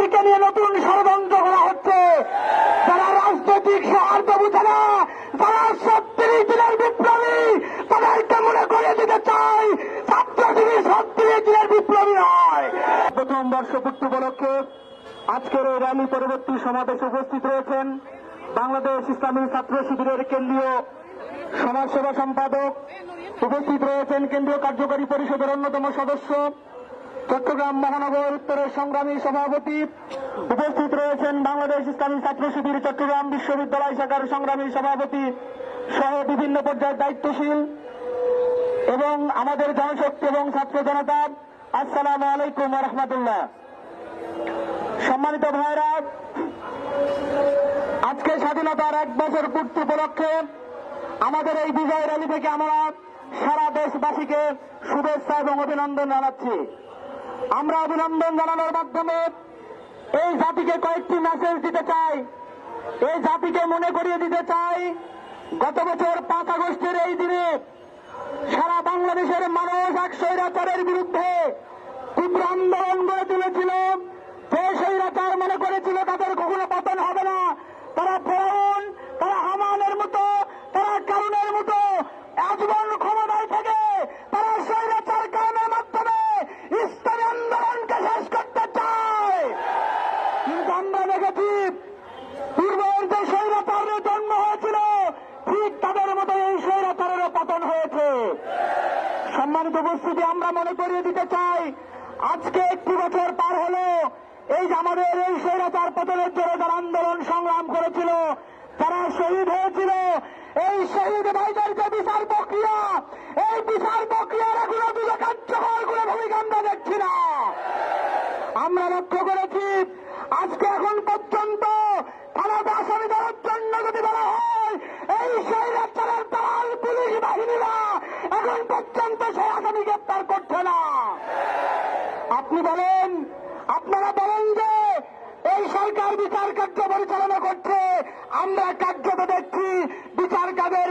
শিবিরকে নিয়ে নতুন ষড়যন্ত্র করা হচ্ছে। যারা রাজনৈতিক সৌহার্দ্য বুঝে না, যারা ৩৬ দিনের বিপ্লবী, তাদেরকে মনে করিয়ে দিতে চাই ছাত্র শিবির ৩৬ দিনের বিপ্লবী নয়। প্রথম বর্ষপূর্তি উপলক্ষে আজকের এই র্যালি পরবর্তী সমাবেশে উপস্থিত রয়েছেন বাংলাদেশ ইসলামী ছাত্র শিবিরের কেন্দ্রীয় সমাজসেবা সম্পাদক, উপস্থিত রয়েছেন কেন্দ্রীয় কার্যকরী পরিষদের অন্যতম সদস্য, চট্টগ্রাম মহানগর উত্তরের সংগ্রামী সভাপতি, উপস্থিত রয়েছেন বাংলাদেশ ইসলামী ছাত্র শিবির চট্টগ্রাম বিশ্ববিদ্যালয় শাখার সংগ্রামী সভাপতি সহ বিভিন্ন পর্যায়ের দায়িত্বশীল এবং আমাদের জনশক্তি এবং ছাত্র জনতা। আসসালামু আলাইকুম ওয়া রাহমাতুল্লাহ। সম্মানিত ভাইরা, আজকে স্বাধীনতার 1 বছর পূর্তি উপলক্ষে আমাদের এই বিজয় র্যালি থেকে আমরা সারা দেশবাসীকে শুভেচ্ছা এবং অভিনন্দন জানাচ্ছি। আমরা অভিনন্দন জানানোর মাধ্যমে এই জাতিকে কয়েকটি মেসেজ দিতে চাই। এই জাতিকে মনে করিয়ে দিতে চাই, গত বছর 5 আগস্টের এই দিনে সারা বাংলাদেশের মানুষ এক স্বৈরাচারের বিরুদ্ধে তীব্র আন্দোলন গড়ে তুলেছিল। যে স্বৈরাচার মনে করেছিল তাদের কখনো পতন হবে না, তারা ফেরাউন, তারা হামানের মতো, তারা কারুনের মতো আজীবন ক্ষমতায় থেকে তারা স্বৈরাচার কায়েমের মাধ্যমে ইসলামী আন্দোলনকে শেষ করতে চায়। কিন্তু আমরা দেখেছি পূর্বের যে স্বৈরাচারের জন্ম হয়েছিল ঠিক তাদের মতো এই স্বৈরাচারেরও পতন হয়েছে। সম্মানিত উপস্থিতি, আমরা মনে করিয়ে দিতে চাই, আজকে 1 বছর পার হলো এই যে আমাদের এই স্বৈরাচার পতনের জন্য যারা আন্দোলন সংগ্রাম করেছিল, যারা শহীদ হয়েছিল, এই শহীদ ভাইদের যে বিচার প্রক্রিয়া, এই বিচার প্রক্রিয়ার এখনো দুটো কার্যকর করে ভূমিকা আমরা দেখছি না। আমরা লক্ষ্য করেছি আজকে এখন পর্যন্ত থানাতে আসামি ধরার জন্য যদি বলা হয়, এই স্বৈরাচারের দালাল পুলিশ বাহিনীরা এখন পর্যন্ত সেই আসামি গ্রেপ্তার করছে না। আপনি বলেন, আপনারা বলেন যে এই সরকার বিচার কার্য পরিচালনা করছে, আমরা কার্যত দেখছি বিচার কাজের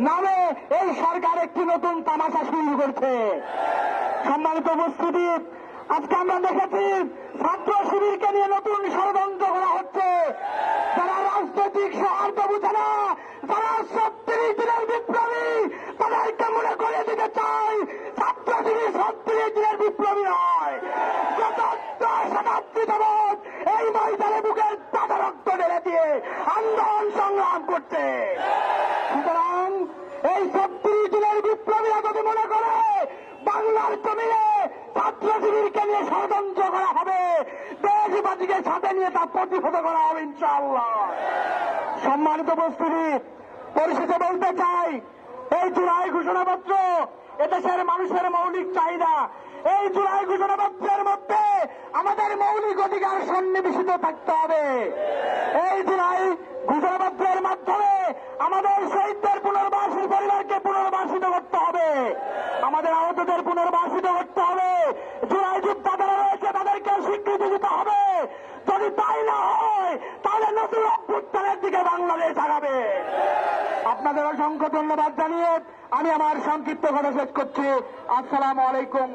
নামে এই সরকার একটি নতুন তামাশা শুরু করছে। সম্মানিত উপস্থিতি, আজকে আমরা দেখেছি ছাত্র শিবিরকে নিয়ে নতুন ষড়যন্ত্র করা হচ্ছে। যারা রাজনৈতিক সৌহার্দ্য বুঝে না, যারা ৩৬ দিনের বিপ্লবী, তাদেরকে মনে করিয়ে দিতে চাই ছাত্র শিবির ৩৬ দিনের বিপ্লবী নয়। গত 10 শতাব্দী যাবৎ এই ময়দানে বুকের তাজা রক্ত ঢেলে দিয়ে আন্দোলন সংগ্রাম করছে। সুতরাং এই ৩৬ দিনের বিপ্লবীরা যদি মনে করে বাংলার জমিনে ছাত্র শিবিরকে নিয়ে ষড়যন্ত্র করা হবে, দেশবাসীকে সাথে নিয়ে তা প্রতিহত করা হবে ইনশাআল্লাহ। সম্মানিত উপস্থিতি, পরিশেষে বলতে চাই, এই জুলাই ঘোষণাপত্র এদেশের মানুষের মৌলিক চাহিদা। এই জুলাই ঘোষণাপত্রের মধ্যে আমাদের মৌলিক অধিকার সন্নিবেশিত থাকতে হবে। এই জুলাই ঘোষণাপত্রের মাধ্যমে আমাদের শহীদদের পুনর্বাসিত পরিবারকে পুনর্বাসিত করতে হবে, আমাদের আহতদের পুনর্বাসিত করতে হবে, জুলাই যোদ্ধা যারা রয়েছে তাদেরকে স্বীকৃতি দিতে হবে। যদি তাই না হয় তাহলে নতুন অভ্যুত্থানের দিকে বাংলাদেশ আগাবে। আপনাদের অসংখ্য ধন্যবাদ জানিয়ে আমি আমার সংক্ষিপ্ত কথা শেষ করছি। আসসালামু আলাইকুম।